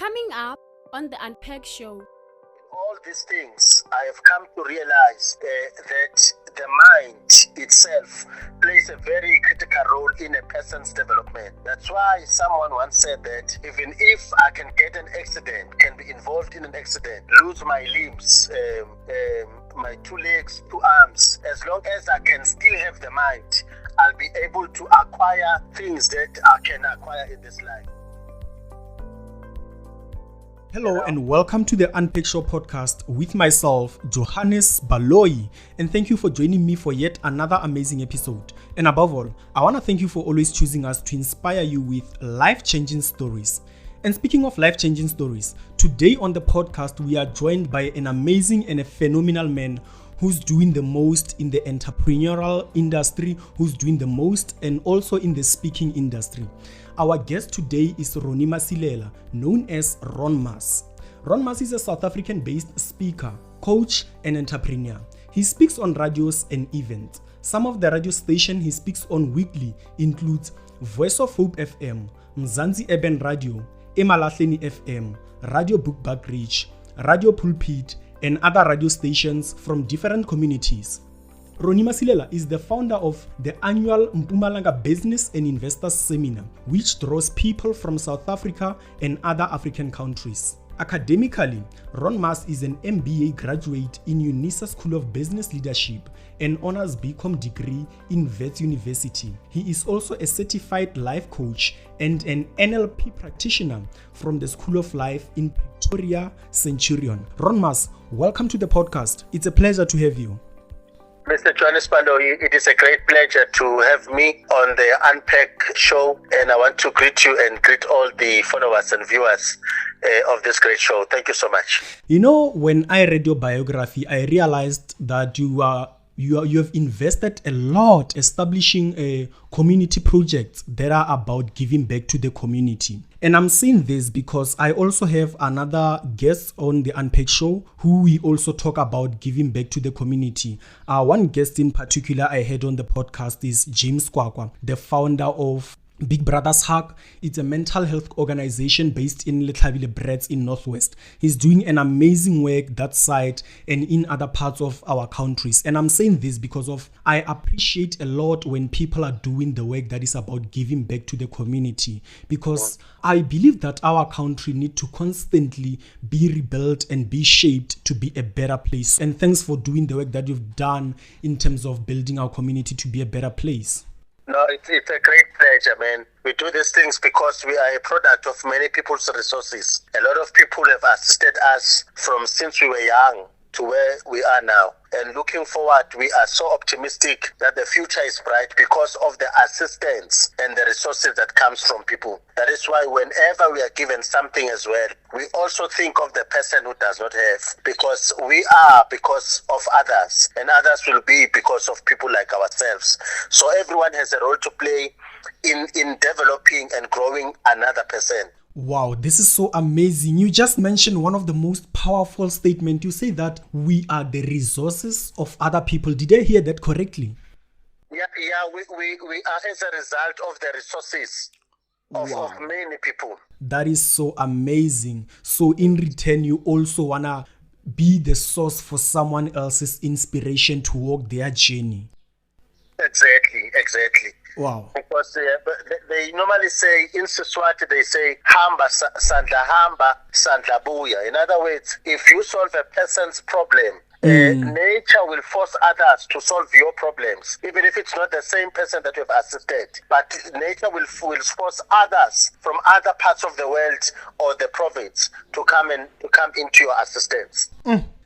Coming up on the Unpack Show. All these things, I have come to realize that the mind itself plays a very critical role in a person's development. That's why someone once said that even if I can get an accident, can be involved in an accident, lose my limbs, my 2 legs, 2 arms, as long as I can still have the mind, I'll be able to acquire things that I can acquire in this life. Hello and welcome to the Unpack Show podcast with myself, Johannes Baloyi, and thank you for joining me for yet another amazing episode. And above all, I want to thank you for always choosing us to inspire you with life-changing stories. And speaking of life-changing stories, today on the podcast we are joined by an amazing and a phenomenal man who's doing the most in the entrepreneurial industry, who's doing the most and also in the speaking industry. Our guest today is Ronmas, known as Ronmas. Ronmas is a South African-based speaker, coach, and entrepreneur. He speaks on radios and events. Some of the radio stations he speaks on weekly includes Voice of Hope FM, Mzansi Urban Radio, Emalahleni FM, Radio Bookbag Reach, Radio Pulpit, and other radio stations from different communities. Ronmas is the founder of the annual Mpumalanga Business and Investors Seminar, which draws people from South Africa and other African countries. Academically, Ronmas is an MBA graduate in UNISA School of Business Leadership and honors BCom degree in Wits University. He is also a certified life coach and an NLP practitioner from the School of Life in Pretoria, Centurion. Ronmas, welcome to the podcast. It's a pleasure to have you. Mr. Johannes Baloyi, it is a great pleasure to have me on the Unpack Show, and I want to greet you and greet all the followers and viewers of this great show. Thank you so much. You know, when I read your biography, I realized that you have invested a lot establishing community projects that are about giving back to the community. And I'm saying this because I also have another guest on the Unpack Show who we also talk about giving back to the community. One guest in particular I had on the podcast is James Kwakwa, the founder of Big Brother's Hug. It's a mental health organization based in Letlaville Brits in Northwest. He's doing an amazing work that side and in other parts of our countries. And I'm saying this because I appreciate a lot when people are doing the work that is about giving back to the community, because I believe that our country needs to constantly be rebuilt and be shaped to be a better place. And thanks for doing the work that you've done in terms of building our community to be a better place. No, it's a great pleasure, man. We do these things because we are a product of many people's resources. A lot of people have assisted us from since we were young to where we are now. And looking forward, we are so optimistic that the future is bright because of the assistance and the resources that comes from people. That is why whenever we are given something as well, we also think of the person who does not have, because we are because of others, and others will be because of people like ourselves. So everyone has a role to play in developing and growing another person. Wow, this is so amazing. You just mentioned one of the most powerful statements. You say that we are the resources of other people. Did I hear that correctly? Yeah, we are as a result of the resources of many people. That is so amazing. So in return, you also want to be the source for someone else's inspiration to walk their journey. Exactly. Wow. Because they normally say, in Siswati, they say, hamba sandla buya. In other words, if you solve a person's problem, nature will force others to solve your problems, even if it's not the same person that you've assisted. But nature will force others from other parts of the world or the province to come into your assistance.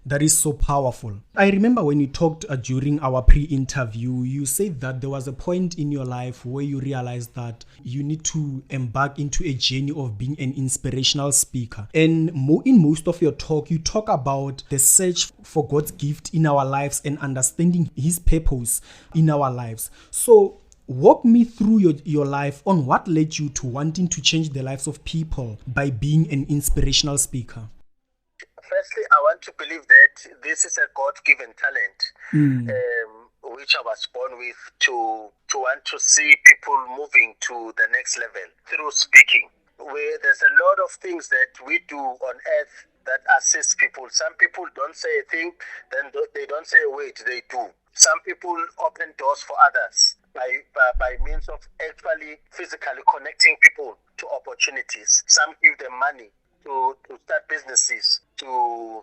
That is so powerful. I remember when you talked during our pre-interview, you said that there was a point in your life where you realized that you need to embark into a journey of being an inspirational speaker. And in most of your talk, you talk about the search for God's gift in our lives and understanding His purpose in our lives. So walk me through your life on what led you to wanting to change the lives of people by being an inspirational speaker. Firstly, I want to believe that this is a God-given talent, which I was born with, to want to see people moving to the next level through speaking. there's a lot of things that we do on earth that assist people. Some people don't say a thing, then they don't say a word, they do. Some people open doors for others by means of actually physically connecting people to opportunities. Some give them money to start businesses, to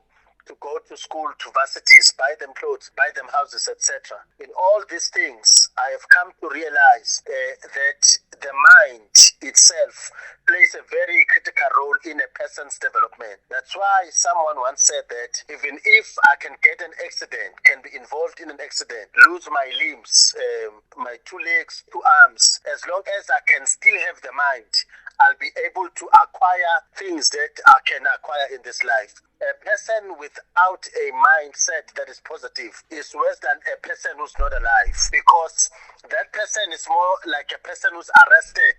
go to school, to varsities, buy them clothes, buy them houses, etc. In all these things, I have come to realize that the mind itself plays a very critical role in a person's development. That's why someone once said that even if I can get an accident, can be involved in an accident, lose my limbs, my 2 legs, 2 arms, as long as I can still have the mind, I'll be able to acquire things that I can acquire in this life. A person without a mindset that is positive is worse than a person who's not alive, because that person is more like a person who's arrested.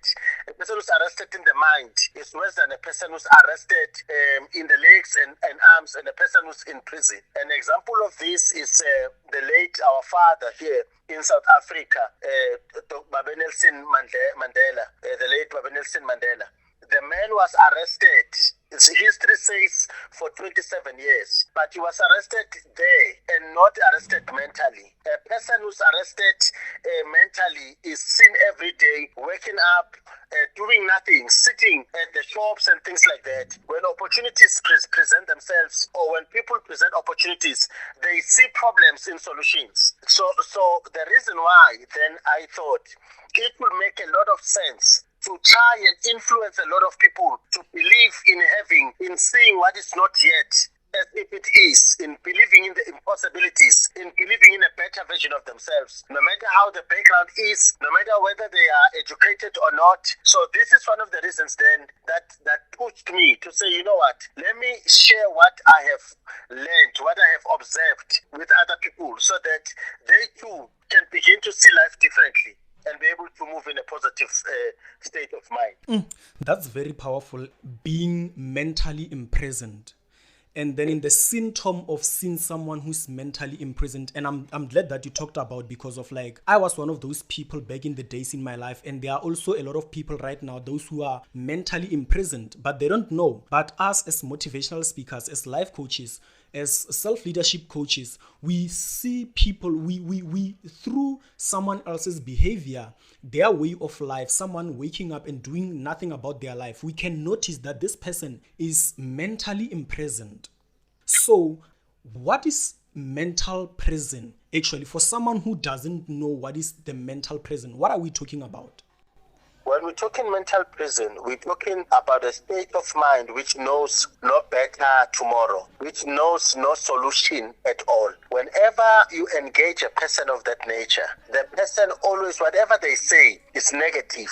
A person who's arrested in the mind is worse than a person who's arrested in the legs and arms, and a person who's in prison. An example of this is the late, our father here in South Africa, Babe Nelson Mandela, the late Babe Nelson Mandela. The man was arrested, history says, for 27 years. But he was arrested there and not arrested mentally. A person who's arrested mentally is seen every day, waking up, doing nothing, sitting at the shops and things like that. When opportunities present themselves, or when people present opportunities, they see problems in solutions. So the reason why then I thought it would make a lot of sense to try and influence a lot of people to believe in seeing what is not yet as if it is, in believing in the impossibilities, in believing in a better version of themselves, no matter how the background is, no matter whether they are educated or not. So this is one of the reasons then that pushed me to say, you know what, let me share what I have learned, what I have observed with other people, so that they too can begin to see life differently and be able to move in a positive state of mind. That's very powerful, being mentally imprisoned. And then in the symptom of seeing someone who's mentally imprisoned, and I'm glad that you talked about, because of like, I was one of those people back in the days in my life, and there are also a lot of people right now, those who are mentally imprisoned, but they don't know. But us as motivational speakers, as life coaches, as self-leadership coaches, we see people, we through someone else's behavior, their way of life, someone waking up and doing nothing about their life, we can notice that this person is mentally imprisoned. So what is mental prison actually? For someone who doesn't know what is the mental prison, what are we talking about? When we're talking mental prison, we're talking about a state of mind which knows no better tomorrow, which knows no solution at all. Whenever you engage a person of that nature, the person always, whatever they say, is negative.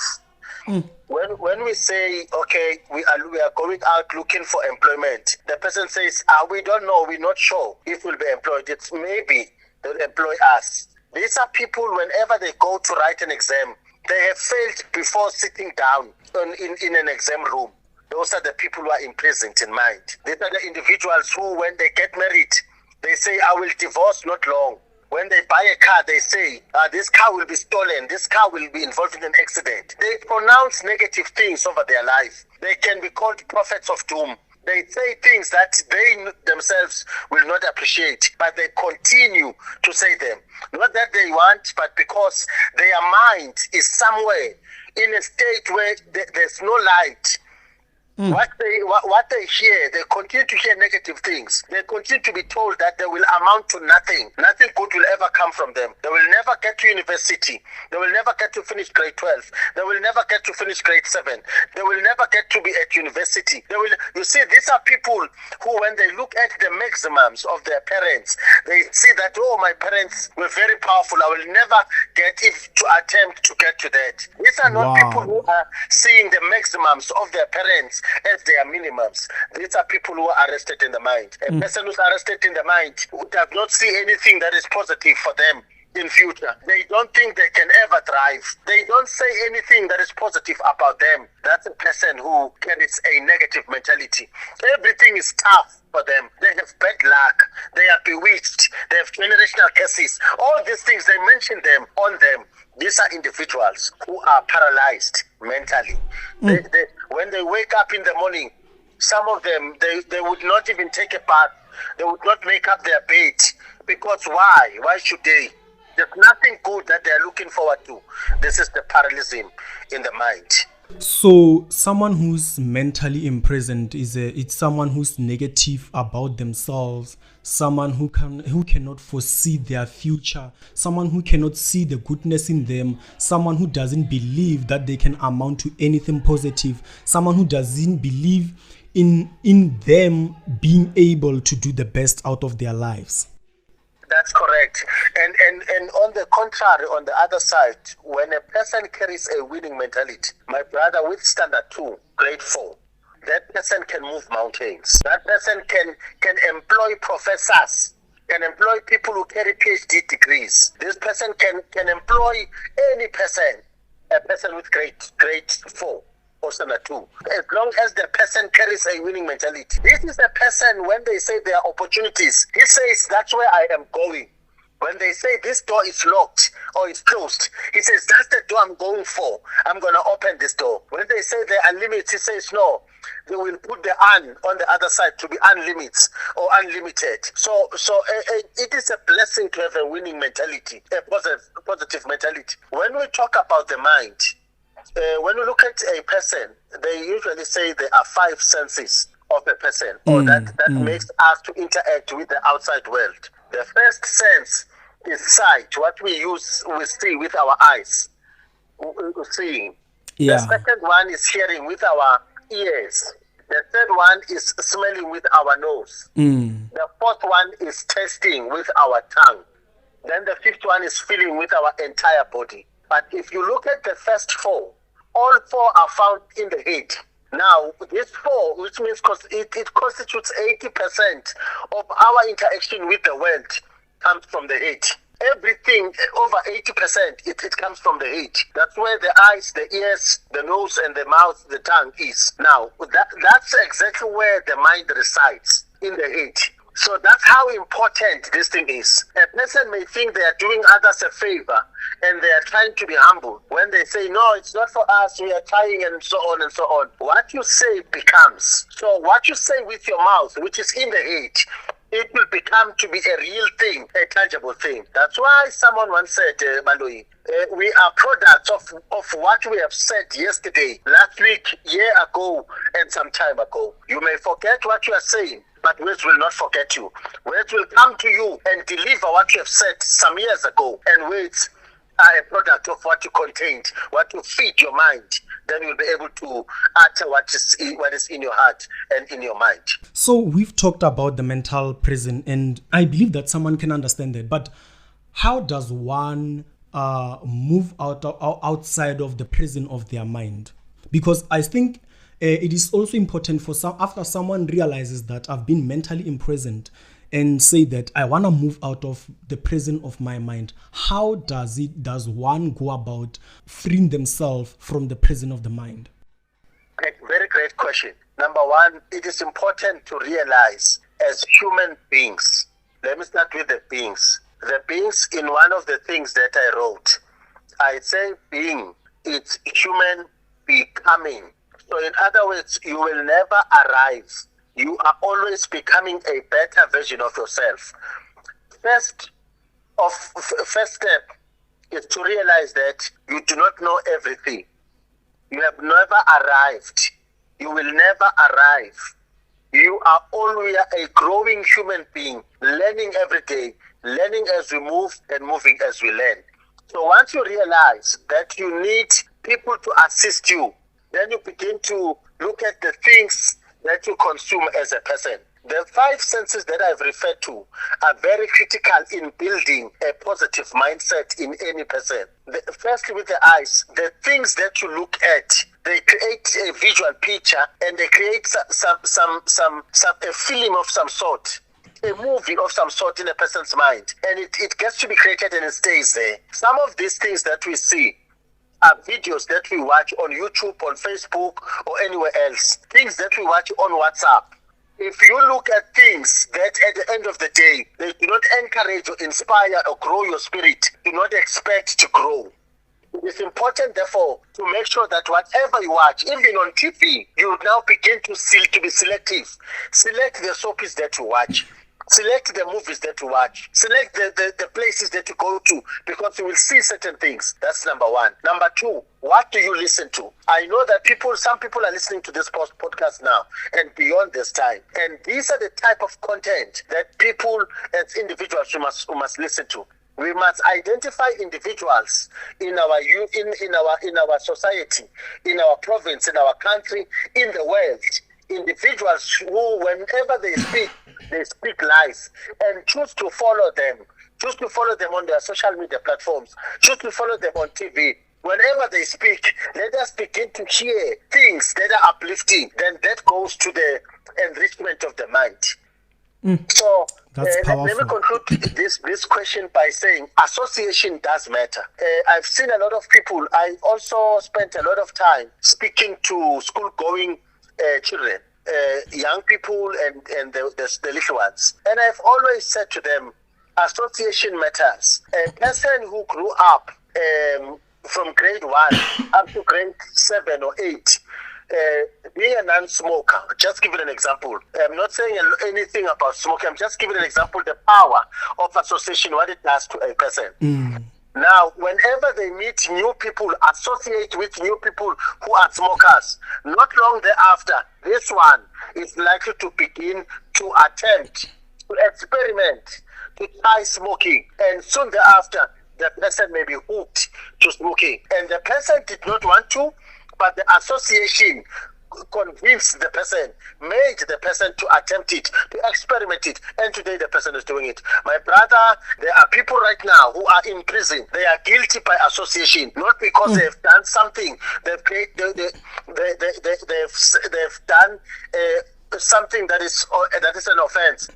When we say, okay, we are going out looking for employment, the person says, we don't know, we're not sure if we'll be employed. It's maybe they'll employ us. These are people, whenever they go to write an exam, they have failed before sitting down in an exam room. Those are the people who are imprisoned in mind. These are the individuals who, when they get married, they say, I will divorce not long. When they buy a car, they say, this car will be stolen. This car will be involved in an accident. They pronounce negative things over their life. They can be called prophets of doom. They say things that they themselves will not appreciate, but they continue to say them. Not that they want, but because their mind is somewhere in a state where there's no light. What they hear, they continue to hear negative things. They continue to be told that they will amount to nothing. Nothing good will ever come from them. They will never get to university. They will never get to finish grade 12. They will never get to finish grade 7. They will never get to be at university. You see, these are people who, when they look at the maximums of their parents, they see that, oh, my parents were very powerful. I will never get to attempt to get to that. These are not people who are seeing the maximums of their parents as their minimums. These are people who are arrested in the mind. A person who's arrested in the mind who does not see anything that is positive for them in future. They don't think they can ever thrive. They don't say anything that is positive about them. That's a person who carries a negative mentality. Everything is tough for them. They have bad luck. They are bewitched. They have generational curses. All these things, they mention them on them. These are individuals who are paralyzed mentally. When they wake up in the morning, some of them, they would not even take a bath. They would not make up their bed. Because why? Why should they? There's nothing good that they're looking forward to. This is the paralysis in the mind. So someone who's mentally imprisoned it's someone who's negative about themselves, someone who cannot foresee their future, someone who cannot see the goodness in them, someone who doesn't believe that they can amount to anything positive, someone who doesn't believe in them being able to do the best out of their lives. That's correct. And on the contrary, on the other side, when a person carries a winning mentality, my brother, with standard 2, grade 4, that person can move mountains. That person can employ professors, can employ people who carry PhD degrees. This person can employ any person, a person with grade 4. Or standard 2, as long as the person carries a winning mentality. This is a person, when they say there are opportunities, he says that's where I am going. When they say this door is locked or it's closed, he says that's the door I'm going for. I'm going to open this door. When they say there are limits, he says no. They will put the on the other side to be unlimited or unlimited. So it is a blessing to have a winning mentality, a positive mentality. When we talk about the mind, when we look at a person, they usually say there are 5 senses of a person, or that makes us to interact with the outside world. The first sense is sight, what we see with our eyes, seeing. Yeah. The second one is hearing with our ears. The third one is smelling with our nose. The fourth one is tasting with our tongue. Then the fifth one is feeling with our entire body. But if you look at the first 4, all 4 are found in the head. Now, this 4, which means it constitutes 80% of our interaction with the world, comes from the head. Everything, over 80%, it comes from the head. That's where the eyes, the ears, the nose, and the mouth, the tongue is. Now, that's exactly where the mind resides, in the head. So that's how important this thing is. A person may think they are doing others a favor and they are trying to be humble. When they say, no, it's not for us, we are trying, and so on and so on. What you say becomes. So what you say with your mouth, which is in the head, it will become to be a real thing, a tangible thing. That's why someone once said, Malui, we are products of what we have said yesterday, last week, year ago, and some time ago. You may forget what you are saying, but words will not forget you. Words will come to you and deliver what you have said some years ago. And words are a product of what you contained, what you feed your mind. Then you'll be able to utter what is in your heart and in your mind. So we've talked about the mental prison, and I believe that someone can understand that. But how does one move outside of the prison of their mind? Because I think it is also important for after someone realizes that I've been mentally imprisoned and say that I want to move out of the prison of my mind. How does one go about freeing themselves from the prison of the mind? Very great question. Number one, it is important to realize as human beings, let me start with the beings. The beings, in one of the things that I wrote, I say being, it's human becoming. So in other words, you will never arrive. You are always becoming a better version of yourself. First step is to realize that you do not know everything. You have never arrived. You will never arrive. You are always a growing human being, learning every day, learning as we move and moving as we learn. So once you realize that you need people to assist you, then you begin to look at the things that you consume as a person. The 5 senses that I've referred to are very critical in building a positive mindset in any person. Firstly, with the eyes, the things that you look at, they create a visual picture and they create a film of some sort. a movie of some sort in a person's mind, and it gets to be created and it stays there. Some of these things that we see are videos that we watch on YouTube, on Facebook, or anywhere else. Things that we watch on WhatsApp. If you look at things that at the end of the day, they do not encourage or inspire or grow your spirit, do not expect to grow. It's important, therefore, to make sure that whatever you watch, even on TV, you now begin to be selective. Select the soaps that you watch. Select the movies that you watch. Select the places that you go to, because you will see certain things. That's number one. Number two, what do you listen to? I know that some people are listening to this podcast now and beyond this time. And these are the type of content that people as individuals we must listen to. We must identify individuals in our youth, in our society, in our province, in our country, in the world. Individuals who, whenever they speak lies, and choose to follow them. Choose to follow them on their social media platforms. Choose to follow them on TV. Whenever they speak, let us begin to hear things that are uplifting. Then that goes to the enrichment of the mind. So let me conclude this question by saying association does matter. I've seen a lot of people. I also spent a lot of time speaking to school-going children, young people, and the little ones. And I've always said to them, association matters. A person who grew up from grade 1 up to grade 7 or 8, being a non-smoker, just give it an example. I'm not saying anything about smoking. I'm just giving an example, the power of association, what it does to a person. Now, whenever they meet new people, associate with new people who are smokers, not long thereafter, this one is likely to begin to attempt, to experiment, to try smoking. And soon thereafter, the person may be hooked to smoking. And the person did not want to, but the association convinced the person, made the person to attempt it, to experiment it, and today the person is doing it. My brother, there are people right now who are in prison. They are guilty by association, not because they have done something. They've done something that is an offense.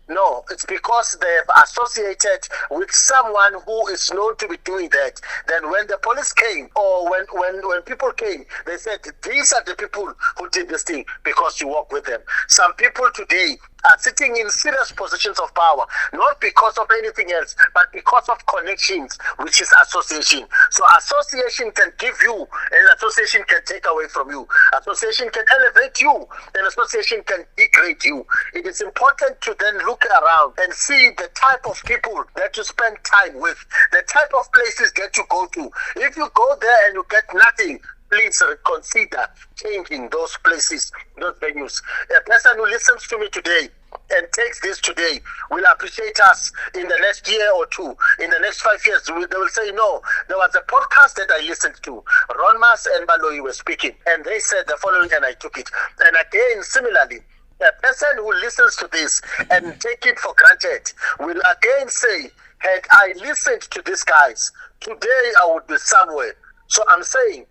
No, it's because they have associated with someone who is known to be doing that. Then when the police came, or when people came, they said, these are the people who did this thing, because you work with them. Some people today are sitting in serious positions of power, not because of anything else, but because of connections, which is association. So association can give you, and association can take away from you. Association can elevate you, and association can degrade you. It is important to then look around and see the type of people that you spend time with, the type of places that you go to. If you go there and you get nothing, please consider changing those places, those venues. A person who listens to me today and takes this today will appreciate us in the next year or two, in the next 5 years. They will say, no, there was a podcast that I listened to. Ronmas and Baloyi were speaking, and they said the following, and I took it. And again, similarly, a person who listens to this and take it for granted will again say, had I listened to these guys, today I would be somewhere. So I'm saying,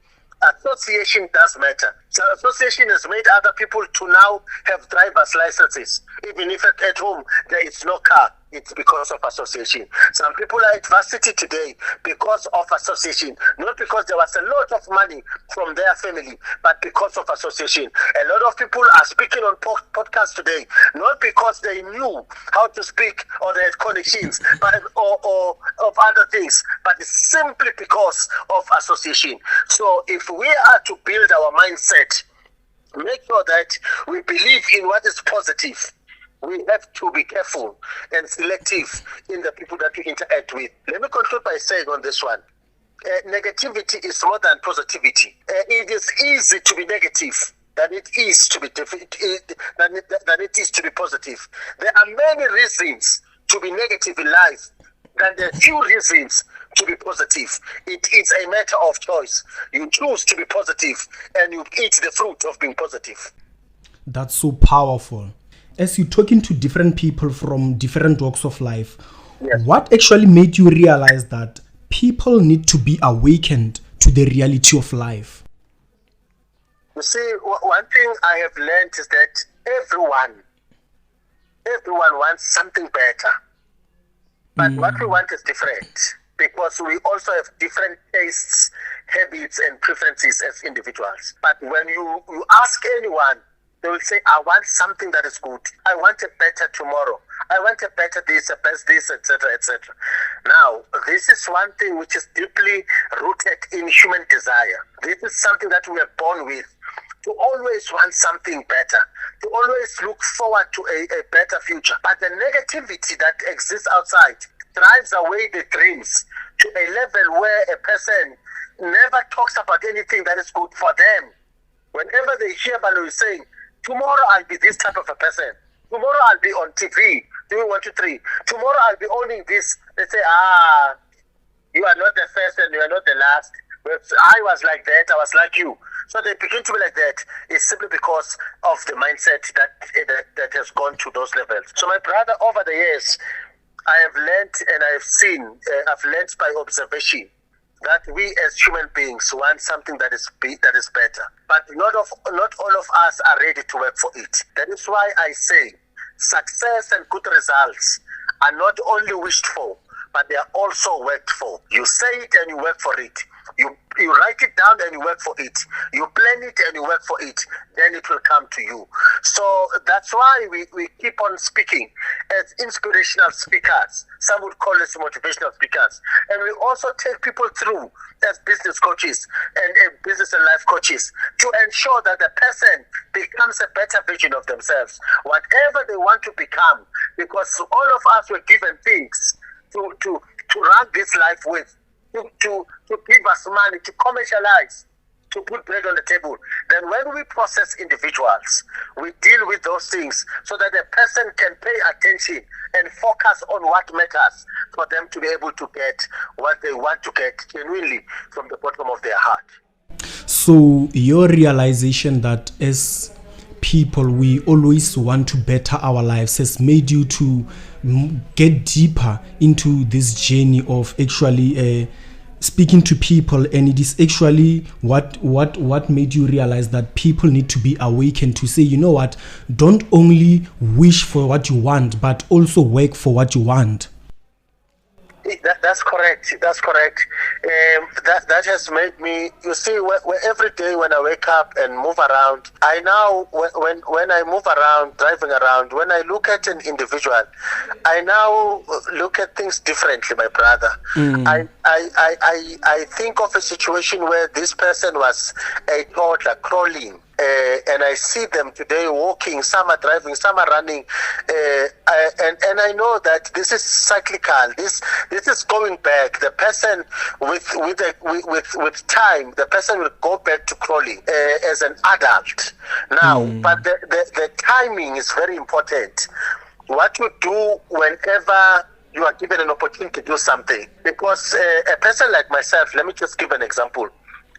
association does matter. So association has made other people to now have driver's licenses. Even if at home there is no car, it's because of association. Some people are at varsity today because of association. Not because there was a lot of money from their family, but because of association. A lot of people are speaking on podcasts today, not because they knew how to speak or they had connections, but or of other things, but it's simply because of association. So if we are to build our mindset, make sure that we believe in what is positive, we have to be careful and selective in the people that we interact with. Let me conclude by saying on this one, negativity is more than positivity. It is easy to be negative than it is to be than it is to be positive. There are many reasons to be negative in life, and there are few reasons to be positive. It is a matter of choice. You choose to be positive, and you eat the fruit of being positive. That's so powerful. As you're talking to different people from different walks of life, yes, what actually made you realize that people need to be awakened to the reality of life? You see, one thing I have learned is that everyone everyone wants something better. But what we want is different, because we also have different tastes, habits, and preferences as individuals. But when you ask anyone, they will say, I want something that is good. I want a better tomorrow. I want a better this, a best this, etc., etc. Now, this is one thing which is deeply rooted in human desire. This is something that we are born with, to always want something better, to always look forward to a better future. But the negativity that exists outside drives away the dreams to a level where a person never talks about anything that is good for them. Whenever they hear Balo saying, tomorrow I'll be this type of a person, tomorrow I'll be on TV, doing 1, 2, 3, tomorrow I'll be owning this, they say, you are not the first and you are not the last. I was like that, I was like you. So they begin to be like that. It's simply because of the mindset that has gone to those levels. So my brother, over the years, I have learned and I have seen, I've learned by observation that we as human beings want something that is better. But not all of us are ready to work for it. That is why I say success and good results are not only wished for, but they are also worked for. You say it and you work for it. You write it down and you work for it. You plan it and you work for it. Then it will come to you. So that's why we keep on speaking as inspirational speakers. Some would call us motivational speakers. And we also take people through as business coaches and business and life coaches to ensure that the person becomes a better version of themselves, whatever they want to become. Because all of us were given things to run this life with. To give us money, to commercialize, to put bread on the table. Then when we process individuals, we deal with those things so that the person can pay attention and focus on what matters for them to be able to get what they want to get genuinely from the bottom of their heart. So your realization that as people we always want to better our lives has made you to get deeper into this journey of actually speaking to people, and it is actually what made you realize that people need to be awakened to say, you know what, don't only wish for what you want, but also work for what you want. That's correct. That's correct. That has made me, you see, every day when I wake up and move around, I now, when I move around, driving around, when I look at an individual, I now look at things differently, my brother. I think of a situation where this person was a toddler crawling. And I see them today walking, some are driving, some are running, and I know that this is cyclical. This is going back. The person with time, the person will go back to crawling as an adult now. But the timing is very important. What you do whenever you are given an opportunity to do something, because a person like myself, let me just give an example.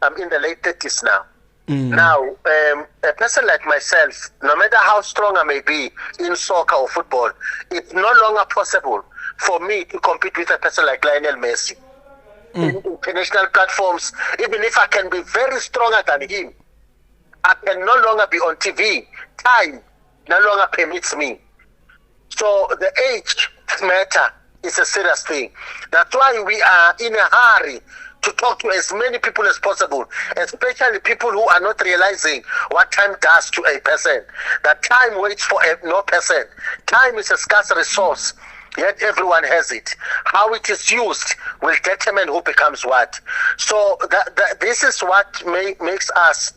I'm in the late 30s now. Now, a person like myself, no matter how strong I may be in soccer or football, it's no longer possible for me to compete with a person like Lionel Messi. In international platforms, even if I can be very stronger than him, I can no longer be on TV. Time no longer permits me. So the age matter is a serious thing. That's why we are in a hurry to talk to as many people as possible, especially people who are not realizing what time does to a person. That time waits for no person. Time is a scarce resource, yet everyone has it. How it is used will determine who becomes what. So this is what makes us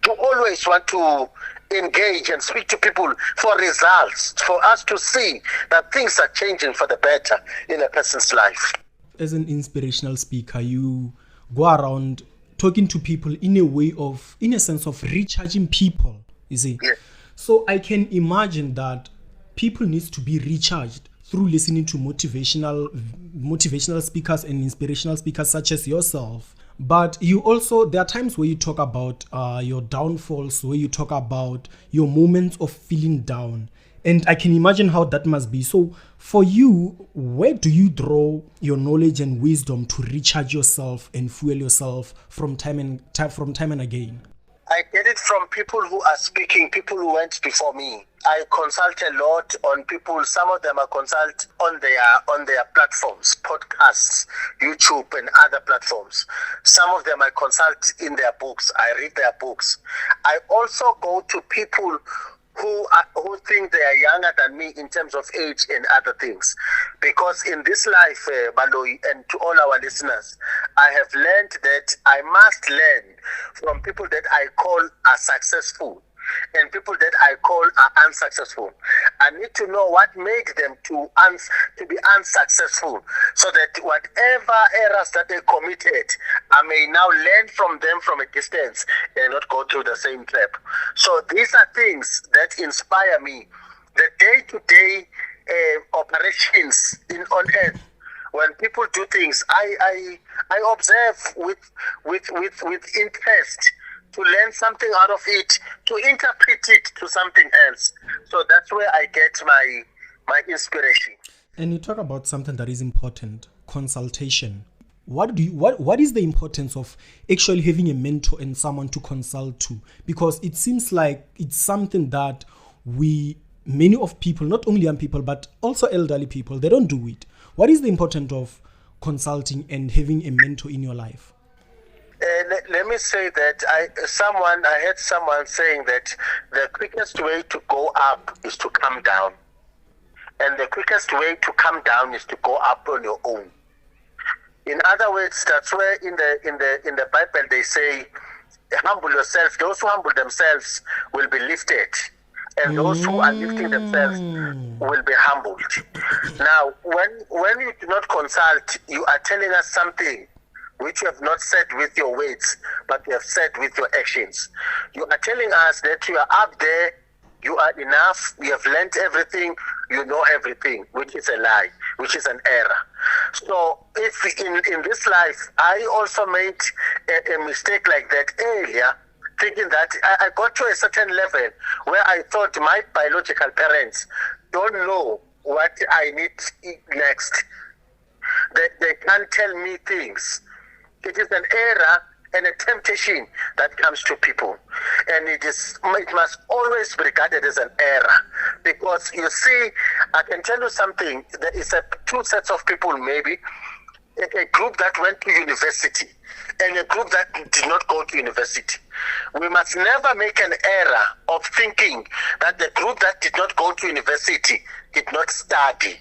to always want to engage and speak to people for results, for us to see that things are changing for the better in a person's life. As an inspirational speaker, you go around talking to people in a sense of recharging people, you see. Yeah. So I can imagine that people need to be recharged through listening to motivational speakers and inspirational speakers such as yourself. But you also, there are times where you talk about your downfalls, where you talk about your moments of feeling down. And I can imagine how that must be. So for you, where do you draw your knowledge and wisdom to recharge yourself and fuel yourself from time and again? I get it from people who are speaking, people who went before me. I consult a lot on people. Some of them I consult on their platforms, podcasts, YouTube, and other platforms. Some of them I consult in their books. I read their books. I also go to people who think they are younger than me in terms of age and other things. Because in this life, Baloyi, and to all our listeners, I have learned that I must learn from people that I call are successful and people that I call are unsuccessful. I need to know what made them to be unsuccessful, so that whatever errors that they committed, I may now learn from them from a distance and not go through the same trap. So these are things that inspire me. The day-to-day operations on earth, when people do things, I observe with interest, to learn something out of it, to interpret it to something else. So that's where I get my inspiration. And you talk about something that is important, consultation. What is the importance of actually having a mentor and someone to consult to? Because it seems like it's something that many of people, not only young people, but also elderly people, they don't do it. What is the importance of consulting and having a mentor in your life? Let me say that I heard someone saying that the quickest way to go up is to come down, and the quickest way to come down is to go up on your own. In other words, that's where in the Bible they say, humble yourself. Those who humble themselves will be lifted, and those who are lifting themselves will be humbled. Now, when you do not consult, you are telling us something which you have not said with your words, but you have said with your actions. You are telling us that you are up there, you are enough, you have learned everything, you know everything, which is a lie, which is an error. So if in this life, I also made a mistake like that earlier, thinking that I got to a certain level where I thought my biological parents don't know what I need next. They can't tell me things. It is an error and a temptation that comes to people, and it must always be regarded as an error, because you see, I can tell you something. There is two sets of people, maybe a group that went to university and a group that did not go to university. We must never make an error of thinking that the group that did not go to university did not study.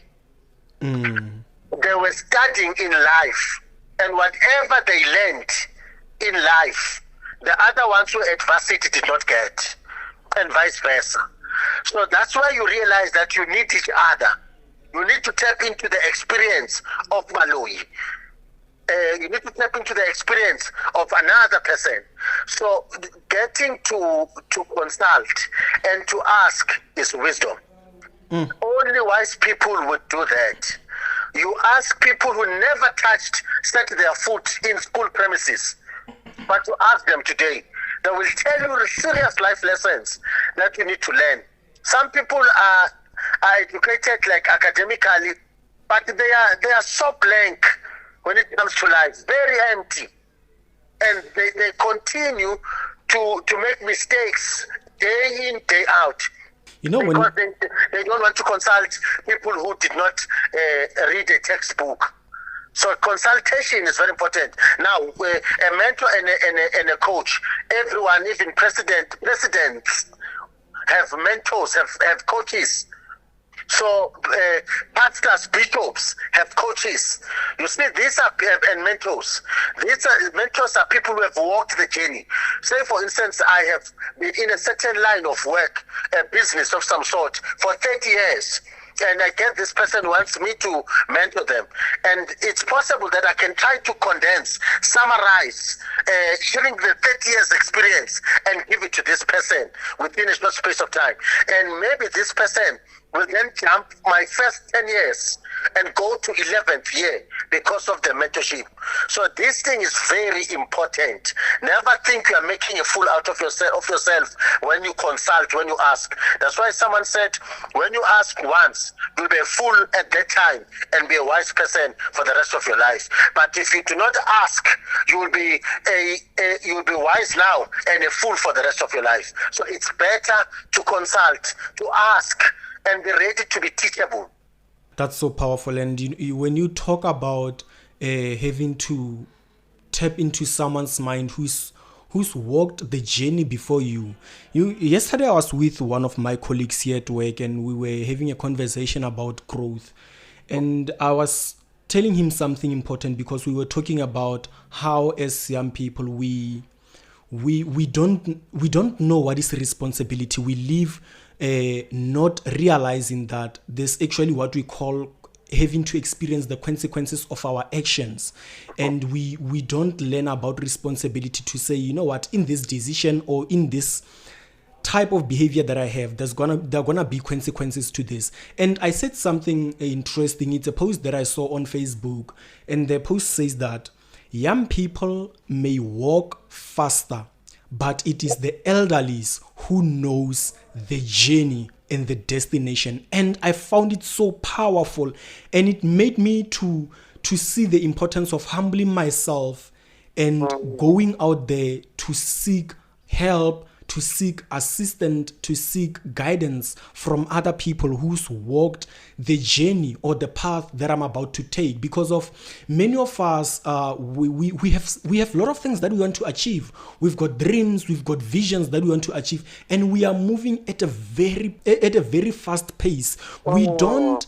They were studying in life. And whatever they learned in life, the other ones who adversity did not get, and vice versa. So that's why you realize that you need each other. You need to tap into the experience of Baloyi. You need to tap into the experience of another person. So getting to consult and to ask is wisdom. Only wise people would do that. You ask people who never set their foot in school premises, but you ask them today, they will tell you serious life lessons that you need to learn. Some people are educated like academically, but they are so blank when it comes to life, very empty, and they continue to make mistakes day in, day out. You know, because they don't want to consult people who did not read a textbook. So consultation is very important. Now, a mentor and a coach, everyone, even presidents have mentors, have coaches. So pastors, bishops have coaches. You see, these are and mentors. Mentors are people who have walked the journey. Say, for instance, I have been in a certain line of work, a business of some sort, for 30 years. And I get this person wants me to mentor them. And it's possible that I can try to condense, summarize, during the 30 years experience and give it to this person within a short space of time. And maybe this person will then jump my first 10 years and go to 11th year because of the mentorship. So this thing is very important. Never think you are making a fool out of yourself when you consult, when you ask. That's why someone said, when you ask once, you'll be a fool at that time and be a wise person for the rest of your life. But if you do not ask, you will be you'll be wise now and a fool for the rest of your life. So it's better to consult, to ask, and be ready to be teachable. That's so powerful. And when you talk about having to tap into someone's mind who's walked the journey before you. Yesterday I was with one of my colleagues here at work, and we were having a conversation about growth. And I was telling him something important, because we were talking about how, as young people, we don't know what is responsibility. We live not realizing that there's actually what we call having to experience the consequences of our actions, and we don't learn about responsibility to say, you know what, in this decision or in this type of behavior that I have, there are gonna be consequences to this. And I said something interesting. It's a post that I saw on Facebook, and the post says that young people may walk faster, but it is the elderlies who knows the journey and the destination. And I found it so powerful, and it made me to see the importance of humbling myself and going out there to seek help, to seek assistance, to seek guidance from other people who's walked the journey or the path that I'm about to take. Because of many of us, we have a lot of things that we want to achieve. We've got dreams, we've got visions that we want to achieve, and we are moving at a very fast pace. We don't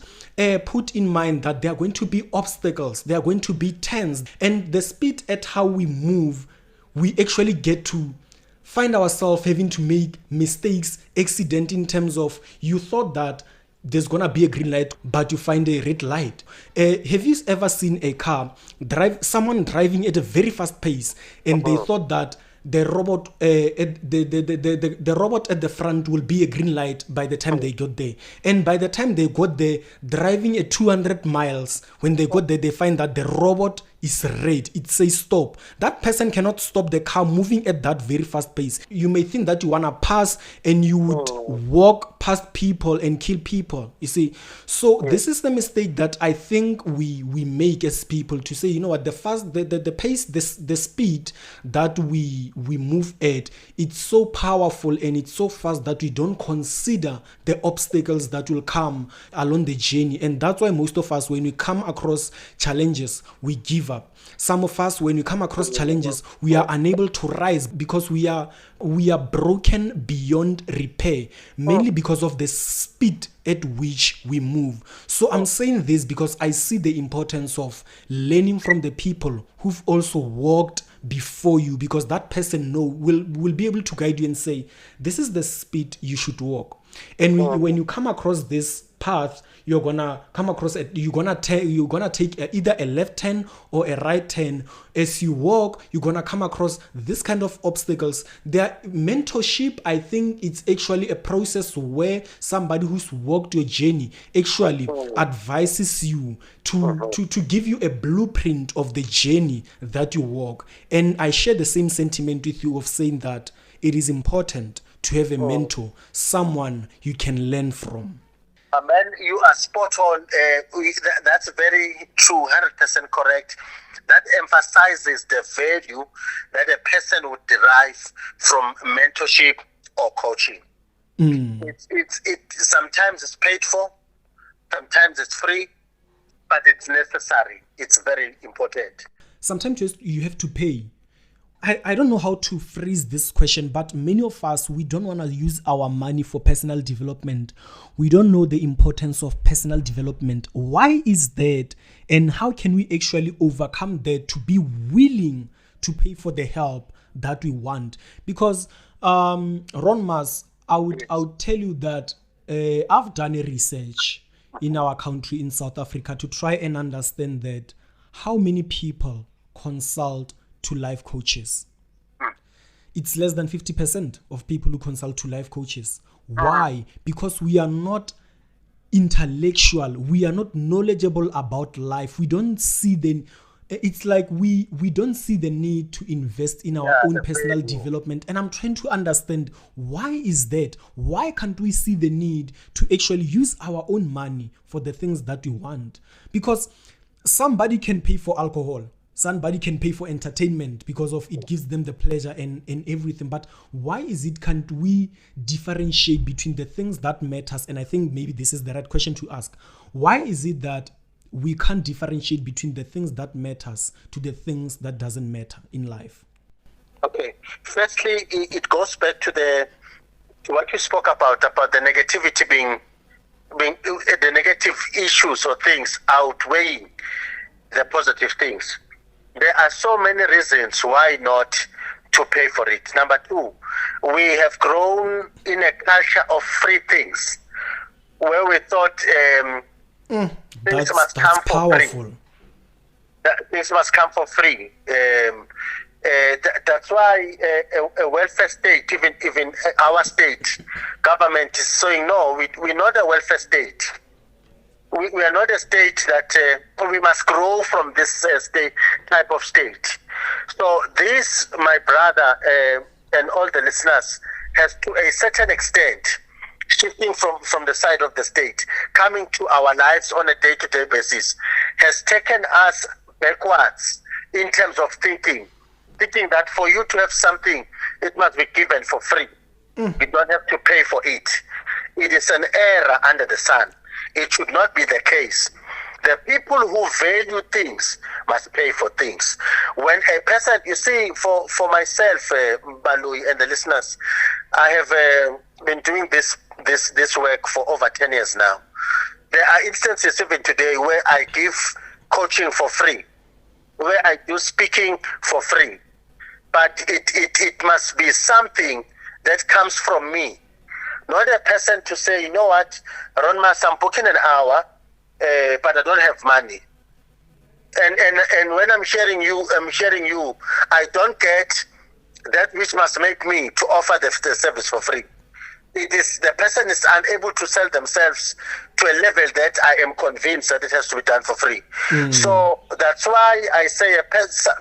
put in mind that there are going to be obstacles, there are going to be turns, and the speed at how we move, we actually get to find ourselves having to make mistakes, accident, in terms of you thought that there's gonna be a green light, but you find a red light. Have you ever seen a car someone driving at a very fast pace, and they thought that the robot the robot at the front will be a green light by the time they got there, and by the time they got there, driving at 200 miles, when they got there, they find that the robot is red. It says stop. That person cannot stop the car moving at that very fast pace. You may think that you want to pass, and you would walk past people and kill people, you see. So this is the mistake that I think we make as people, to say, you know what, the pace, the speed that we move at, it's so powerful and it's so fast that we don't consider the obstacles that will come along the journey. And that's why most of us, when we come across challenges, we give up. Some of us, when we come across challenges, we are unable to rise because we are broken beyond repair, mainly because of the speed at which we move. So I'm saying this because I see the importance of learning from the people who've also walked before you, because that person will be able to guide you and say, this is the speed you should walk. And when you come across this path, you're gonna come across you're gonna take either a left turn or a right turn. As you walk, you're gonna come across this kind of obstacles. Their mentorship, I think it's actually a process where somebody who's walked your journey actually advises you to give you a blueprint of the journey that you walk. And I share the same sentiment with you of saying that it is important to have a mentor, someone you can learn from. Man, you are spot on. That's very true, 100% correct. That emphasizes the value that a person would derive from mentorship or coaching. Sometimes it's paid for, sometimes it's free, but it's necessary. It's very important. Sometimes you have to pay. I don't know how to phrase this question, but many of us, we don't want to use our money for personal development. We don't know the importance of personal development. Why is that? And how can we actually overcome that to be willing to pay for the help that we want? Because Ronmas, I would tell you that I've done a research in our country, in South Africa, to try and understand that how many people consult to life coaches. It's less than 50% of people who consult to life coaches. Why? Because we are not intellectual, we are not knowledgeable about life. We don't see it's like we don't see the need to invest in our own personal development. And I'm trying to understand, why is that? Why can't we see the need to actually use our own money for the things that we want? Because somebody can pay for alcohol, somebody can pay for entertainment because of it gives them the pleasure and everything. But why is it can't we differentiate between the things that matters? And I think maybe this is the right question to ask. Why is it that we can't differentiate between the things that matters to the things that doesn't matter in life? Okay. Firstly, it goes back to what you spoke about the negativity being the negative issues or things outweighing the positive things. There are so many reasons why not to pay for it. Number two, we have grown in a culture of free things where we thought things must come for powerful. free. Things must come for free. That's why a welfare state, even our state government is saying, no, we're not a welfare state. We are not a state that we must grow from this state type of state. So this, my brother and all the listeners, has to a certain extent shifting from the side of the state, coming to our lives on a day-to-day basis, has taken us backwards in terms of thinking that for you to have something, it must be given for free. You don't have to pay for it. It is an error under the sun. It should not be the case. The people who value things must pay for things. When a person, you see, for myself, Balui and the listeners, I have been doing this work for over 10 years now. There are instances even today where I give coaching for free, where I do speaking for free. But it must be something that comes from me. Not a person to say, you know what, Ronmas, I'm booking an hour, but I don't have money. And when I'm sharing you, I don't get that which must make me to offer the service for free. It is the person is unable to sell themselves to a level that I am convinced that it has to be done for free. So that's why I say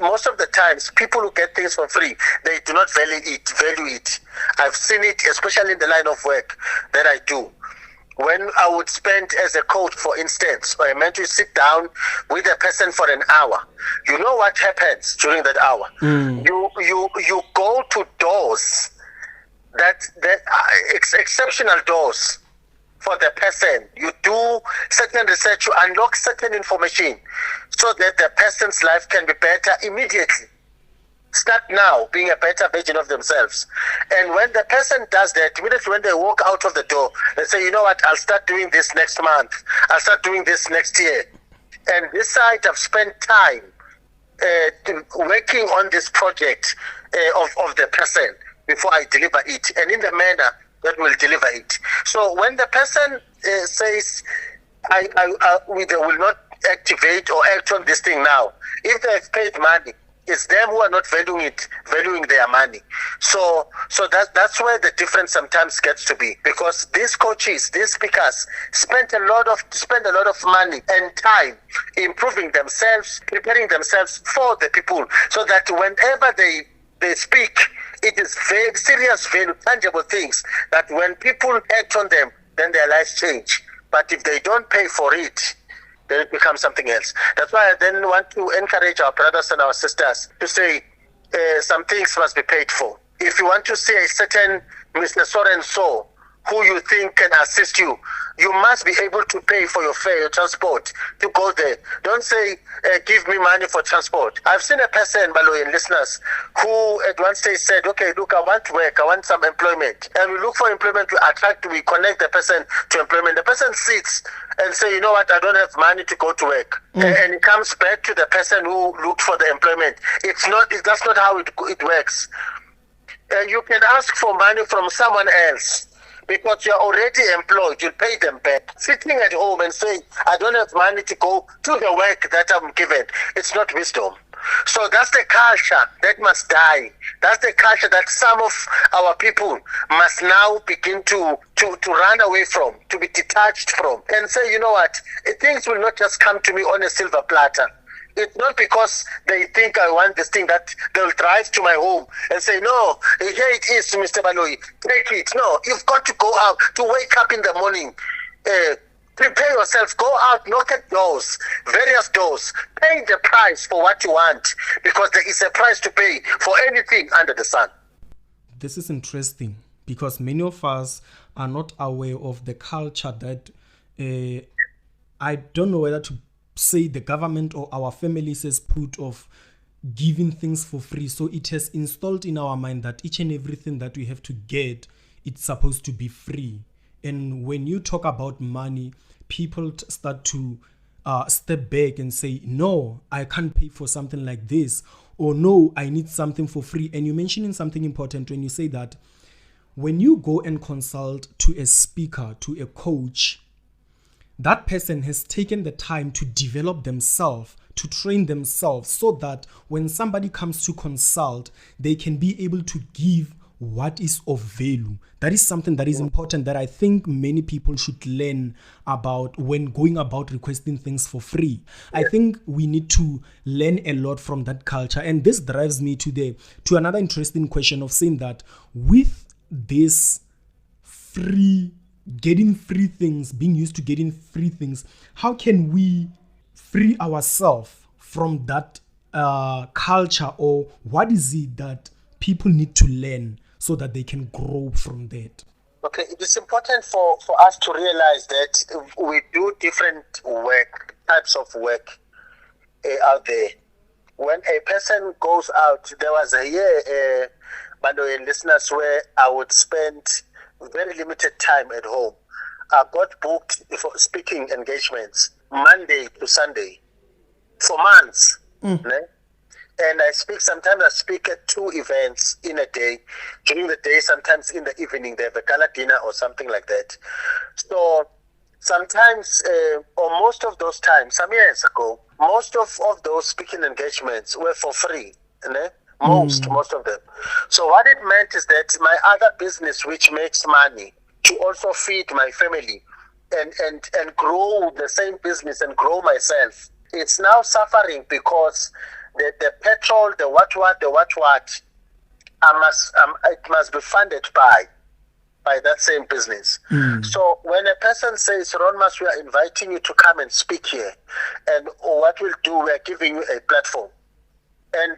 most of the times people who get things for free, they do not value it. I've seen it, especially in the line of work that I do. When I would spend as a coach, for instance, or I meant to sit down with a person for an hour, you know what happens during that hour? You go to doors that exceptional doors for the person. You do certain research, you unlock certain information so that the person's life can be better immediately. Start now being a better version of themselves. And when the person does that, immediately when they walk out of the door, they say, you know what, I'll start doing this next month. I'll start doing this next year. And this side, I've spent time working on this project of the person before I deliver it, and in the manner that will deliver it. So when the person says, we will not activate or act on this thing now, if they've paid money, it's them who are not valuing their money. So that's where the difference sometimes gets to be, because these coaches, these speakers spend a lot of money and time improving themselves, preparing themselves for the people, so that whenever they speak, it is very serious, very tangible things that when people act on them, then their lives change. But if they don't pay for it, then it becomes something else. That's why I then want to encourage our brothers and our sisters to say some things must be paid for. If you want to see a certain Mr. So-and-so who you think can assist you, you must be able to pay for your fare, your transport, to go there. Don't say, give me money for transport. I've seen a person, Balo and listeners, who at one stage said, okay, look, I want work, I want some employment. And we look for employment, we connect the person to employment. The person sits and say, you know what, I don't have money to go to work. And it comes back to the person who looked for the employment. That's not how it works. You can ask for money from someone else, because you're already employed, you'll pay them back. Sitting at home and saying, I don't have money to go to the work that I'm given, it's not wisdom. So that's the culture that must die. That's the culture that some of our people must now begin to run away from, to be detached from, and say, you know what, things will not just come to me on a silver platter. It's not because they think I want this thing that they'll drive to my home and say, no, here it is, Mr. Baloyi, take it. No, you've got to go out, to wake up in the morning, prepare yourself, go out, knock at doors, various doors, pay the price for what you want, because there is a price to pay for anything under the sun. This is interesting because many of us are not aware of the culture that I don't know whether to say the government or our families has put of giving things for free. So it has installed in our mind that each and everything that we have to get, it's supposed to be free. And when you talk about money, people start to step back and say, no, I can't pay for something like this, or no, I need something for free. And you're mentioning something important when you say that when you go and consult to a speaker, to a coach, that person has taken the time to develop themselves, to train themselves, so that when somebody comes to consult, they can be able to give what is of value. That is something that is important that I think many people should learn about when going about requesting things for free. I think we need to learn a lot from that culture. And this drives me to another interesting question of saying that with this getting free things, being used to getting free things, how can we free ourselves from that culture, or what is it that people need to learn so that they can grow from that? Okay, it is important for us to realize that we do different types of work out there. When a person goes out, there was a year, by the way, listeners, where I would spend very limited time at home. I got booked for speaking engagements Monday to Sunday for months. And sometimes I speak at 2 events in a day. During the day, sometimes in the evening, they have a gala dinner or something like that. So sometimes, or most of those times, some years ago, most of those speaking engagements were for free. Most of them. So what it meant is that my other business, which makes money to also feed my family and grow the same business and grow myself, it's now suffering because the petrol, the what, it must be funded by that same business. So when a person says, Ronmas, we are inviting you to come and speak here, and what we'll do, we are giving you a platform. And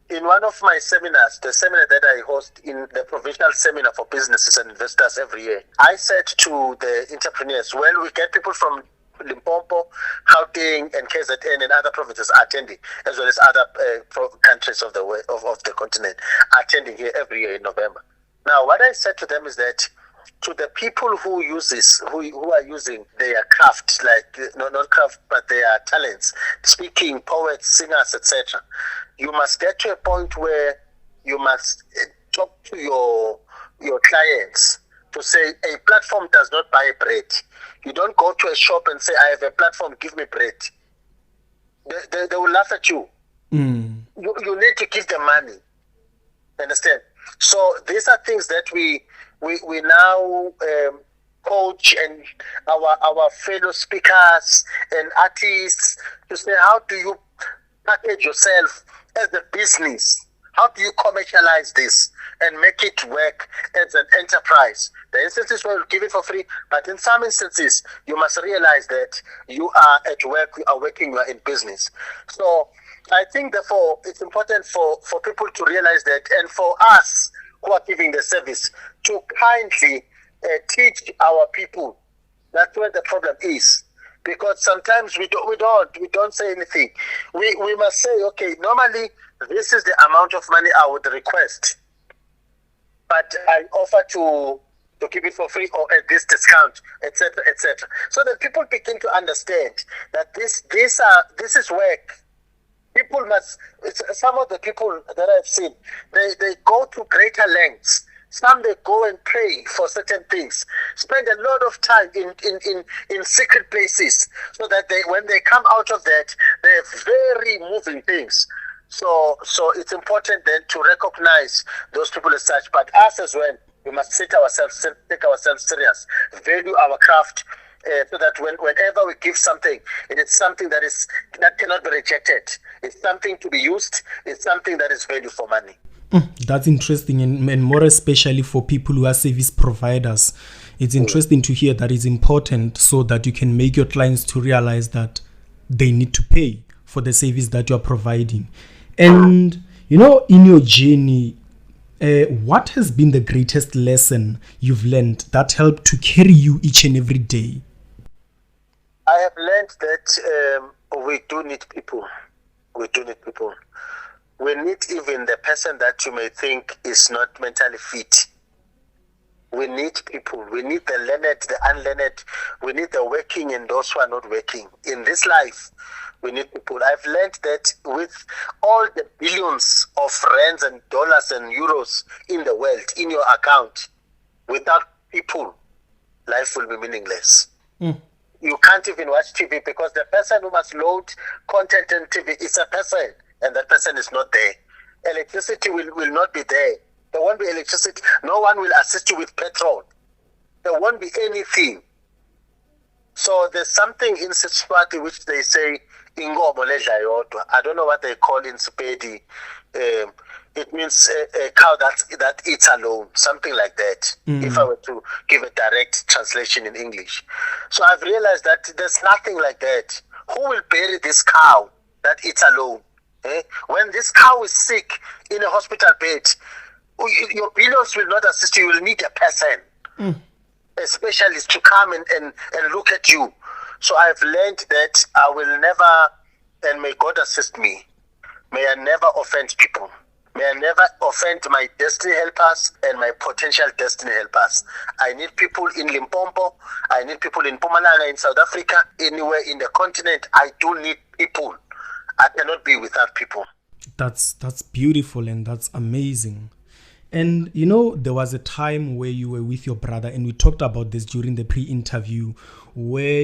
in one of my seminars, the seminar that I host in the provincial seminar for businesses and investors every year, I said to the entrepreneurs, well, we get people from Limpopo, Gauteng, and KZN and other provinces attending, as well as other countries of the continent attending here every year in November. Now, what I said to them is that to the people who use this, who are using their craft, like not craft, but their talents, speaking, poets, singers, etc., you must get to a point where you must talk to your clients to say a platform does not buy bread. You don't go to a shop and say, I have a platform, give me bread. They will laugh at you. You need to give them money. Understand? So these are things that we now coach and our fellow speakers and artists to say, how do you package yourself as a business? How do you commercialize this and make it work as an enterprise? The instances where you give it for free, but in some instances, you must realize that you are at work, you are working, you are in business. So I think, therefore, it's important for people to realize that, and for us who are giving the service to kindly teach our people. That's where the problem is. Because sometimes we don't say anything. We must say, okay, normally this is the amount of money I would request, but I offer to keep it for free or at this discount, etc., etc. So that people begin to understand that this is work. People must. Some of the people that I've seen, they go to greater lengths. Some they go and pray for certain things, spend a lot of time in secret places, so that when they come out of that, they have very moving things. So it's important then to recognize those people as such. But us as well, we must take ourselves serious, value our craft, so that whenever we give something, it is something that cannot be rejected. It's something to be used. It's something that is value for money. That's interesting, and more especially for people who are service providers. It's interesting to hear that it's important so that you can make your clients to realize that they need to pay for the service that you're providing. And, in your journey, what has been the greatest lesson you've learned that helped to carry you each and every day? I have learned that we do need people. We do need people. We need even the person that you may think is not mentally fit. We need people. We need the learned, the unlearned. We need the working and those who are not working. In this life, we need people. I've learned that with all the billions of rands and dollars and euros in the world, in your account, without people, life will be meaningless. You can't even watch TV because the person who must load content on TV is a person, and that person is not there. Electricity will not be there. There won't be electricity. No one will assist you with petrol. There won't be anything. So there's something in Siswati which they say, Ingomo ledla yodwa. I don't know what they call in Sepedi. It means a cow that eats alone, something like that, if I were to give a direct translation in English. So I've realized that there's nothing like that. Who will bury this cow that eats alone? When this cow is sick in a hospital bed, your billions will not assist you. You will need a person, a specialist to come and look at you. So I've learned that I will never, and may God assist me, may I never offend people. May I never offend my destiny helpers and my potential destiny helpers. I need people in Limpopo. I need people in Mpumalanga, in South Africa, anywhere in the continent. I do need people. I cannot be without people. That's beautiful and that's amazing. And there was a time where you were with your brother, and we talked about this during the pre-interview, where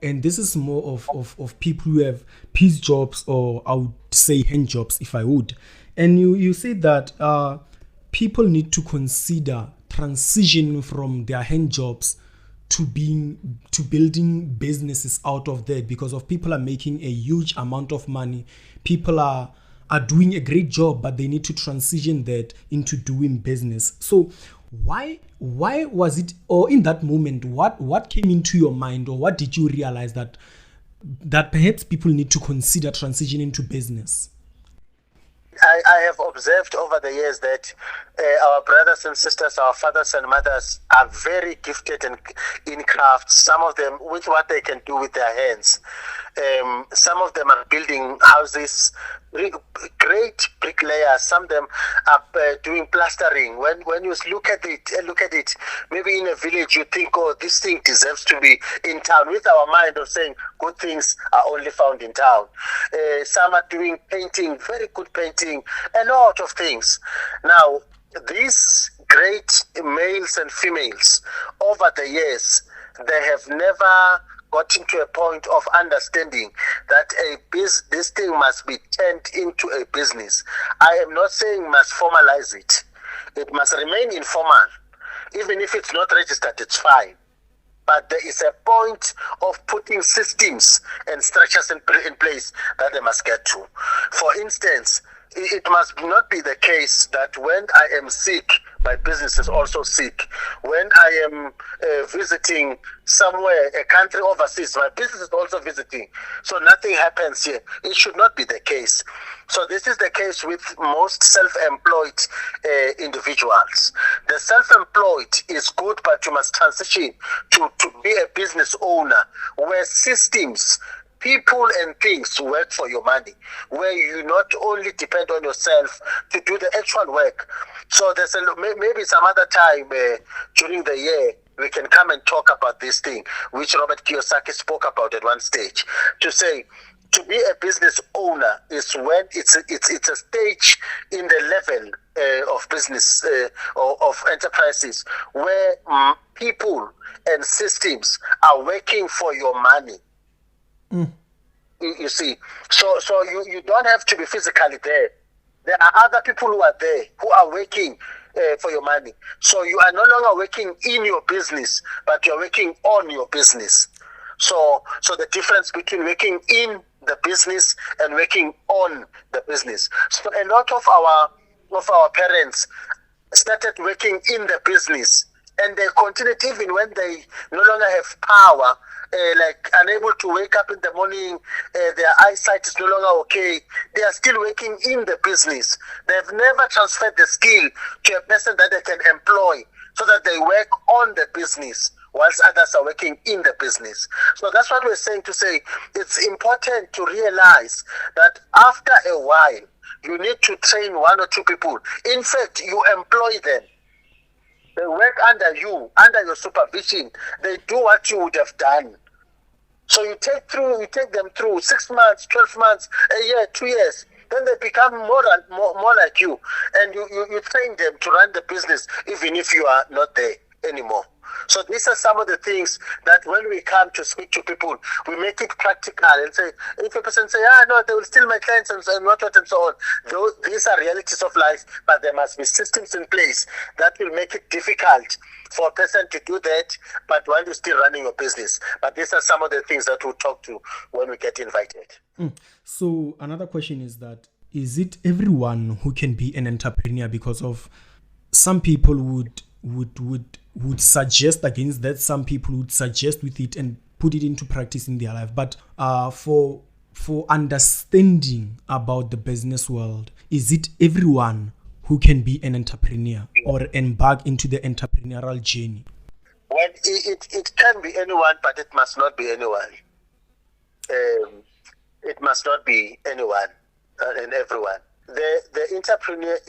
and this is more of people who have piece jobs, or I would say hand jobs, if I would. And you said that people need to consider transitioning from their hand jobs to building businesses out of that, because of people are making a huge amount of money. People are doing a great job, but they need to transition that into doing business. So why was it, or in that moment, what came into your mind, or what did you realize that perhaps people need to consider transitioning to business? I have observed over the years that our brothers and sisters, our fathers and mothers are very gifted in crafts, some of them with what they can do with their hands. Some of them are building houses, great bricklayers. Some of them are doing plastering. When you look at it, maybe in a village you think, oh, this thing deserves to be in town, with our mind of saying good things are only found in town. Some are doing painting, very good painting, a lot of things. Now, these great males and females, over the years, they have never gotten to a point of understanding that this thing must be turned into a business. I am not saying must formalize it. It must remain informal. Even if it's not registered, it's fine. But there is a point of putting systems and structures in place that they must get to. For instance, it must not be the case that when I am sick, my business is also sick. When I am visiting somewhere, a country overseas, my business is also visiting. So nothing happens here. It should not be the case. So this is the case with most self-employed individuals. The self-employed is good, but you must transition to be a business owner where systems, people and things work for your money, where you not only depend on yourself to do the actual work. So there's maybe some other time during the year we can come and talk about this thing, which Robert Kiyosaki spoke about at one stage, to say to be a business owner is when it's a stage in the level of business or of enterprises where people and systems are working for your money. You see, so you don't have to be physically there. There are other people who are there who are working for your money. So you are no longer working in your business, but you're working on your business. So the difference between working in the business and working on the business. So a lot of our parents started working in the business, and they continued even when they no longer have power, like unable to wake up in the morning, their eyesight is no longer okay. They are still working in the business. They've never transferred the skill to a person that they can employ so that they work on the business whilst others are working in the business. So that's what we're saying to say it's important to realize that after a while, you need to train one or two people. In fact, you employ them. They work under you, under your supervision. They do what you would have done. So you take them through 6 months, 12 months, a year, 2 years. Then they become more like you. And you train them to run the business even if you are not there anymore. So these are some of the things that when we come to speak to people, we make it practical and say, if a person say, no, they will steal my clients and what and so on. These are realities of life, but there must be systems in place that will make it difficult for a person to do that, but while you're still running your business. But these are some of the things that we'll talk to when we get invited. So another question is that, is it everyone who can be an entrepreneur? Because of some people would suggest against that, some people would suggest with it and put it into practice in their life. But for understanding about the business world, is it everyone who can be an entrepreneur or embark into the entrepreneurial journey? Well, it can be anyone, but it must not be anyone. It must not be anyone and everyone. The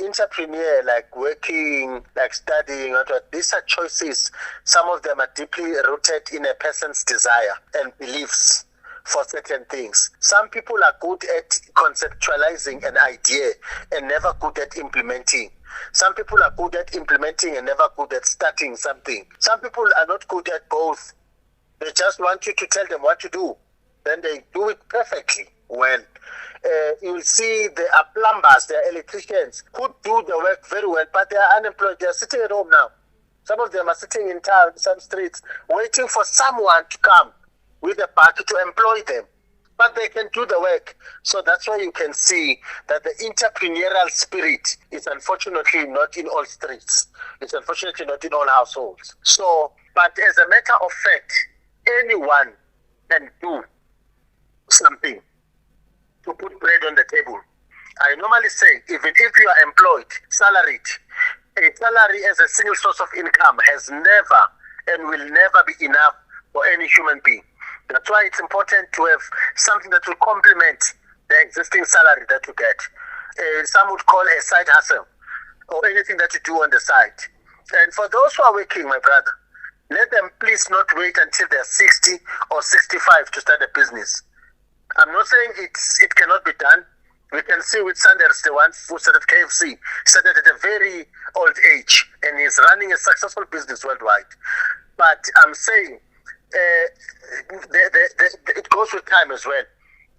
entrepreneur, like working, like studying, these are choices. Some of them are deeply rooted in a person's desire and beliefs for certain things. Some people are good at conceptualizing an idea and never good at implementing. Some people are good at implementing and never good at starting something. Some people are not good at both. They just want you to tell them what to do. Then they do it perfectly well. You'll see there are plumbers, there are electricians who do the work very well, but they are unemployed. They are sitting at home now. Some of them are sitting in town, some streets, waiting for someone to come with a bucket to employ them. But they can do the work. So that's why you can see that the entrepreneurial spirit is unfortunately not in all streets. It's unfortunately not in all households. So, but as a matter of fact, anyone can do something to put bread on the table. I normally say, even if you are employed, salaried, a salary as a single source of income has never and will never be enough for any human being. That's why it's important to have something that will complement the existing salary that you get. Some would call a side hustle or anything that you do on the side. And for those who are working, my brother, let them please not wait until they're 60 or 65 to start a business. I'm not saying it cannot be done. We can see with Sanders, the one who started KFC, started at a very old age and is running a successful business worldwide. But I'm saying it goes with time as well.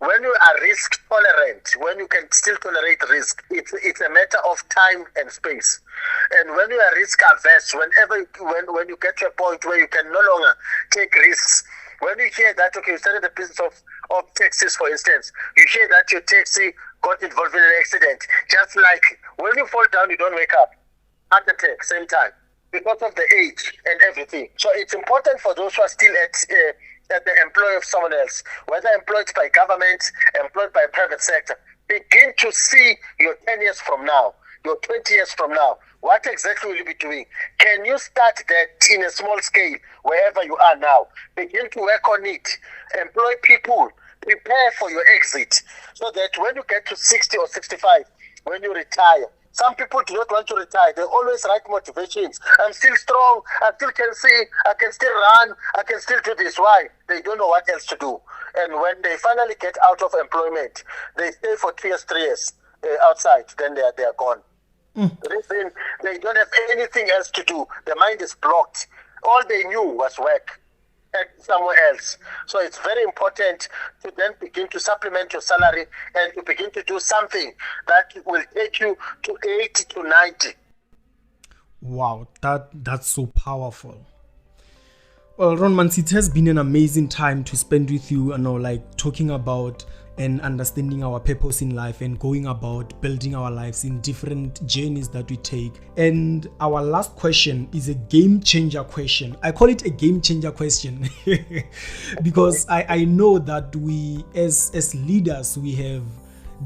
When you are risk tolerant, when you can still tolerate risk, it's a matter of time and space. And when you are risk averse, when you get to a point where you can no longer take risks, when you hear that, okay, you started the business of taxis, for instance, you hear that your taxi got involved in an accident, just like when you fall down, you don't wake up. Heart attack, same time, because of the age and everything. So it's important for those who are still at the employ of someone else, whether employed by government, employed by private sector, begin to see your 10 years from now, your 20 years from now. What exactly will you be doing? Can you start that in a small scale wherever you are now? Begin to work on it. Employ people. Prepare for your exit so that when you get to 60 or 65, when you retire, some people do not want to retire. They always write motivations. I'm still strong. I still can see. I can still run. I can still do this. Why? They don't know what else to do. And when they finally get out of employment, they stay for 3 years outside. Then they are gone. Reason, they don't have anything else to do. The mind is blocked. All they knew was work. somewhere else. So it's very important to then begin to supplement your salary and to begin to do something that will take you to 80 to 90. Wow, that's so powerful. Well, Ronmas, it has been an amazing time to spend with you, like talking about and understanding our purpose in life and going about building our lives in different journeys that we take. And our last question is a game changer question. I call it a game changer question because I know that we as leaders, we have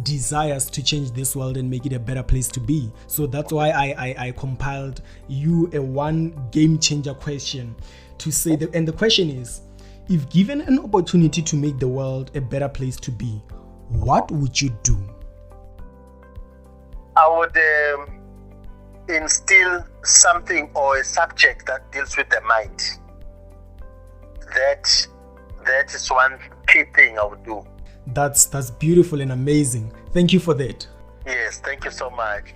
desires to change this world and make it a better place to be. So that's why I compiled you a one game changer question to say that. And the question is, if given an opportunity to make the world a better place to be, what would you do? I would instill something or a subject that deals with the mind. That is one key thing I would do. That's beautiful and amazing. Thank you for that. Yes, thank you so much.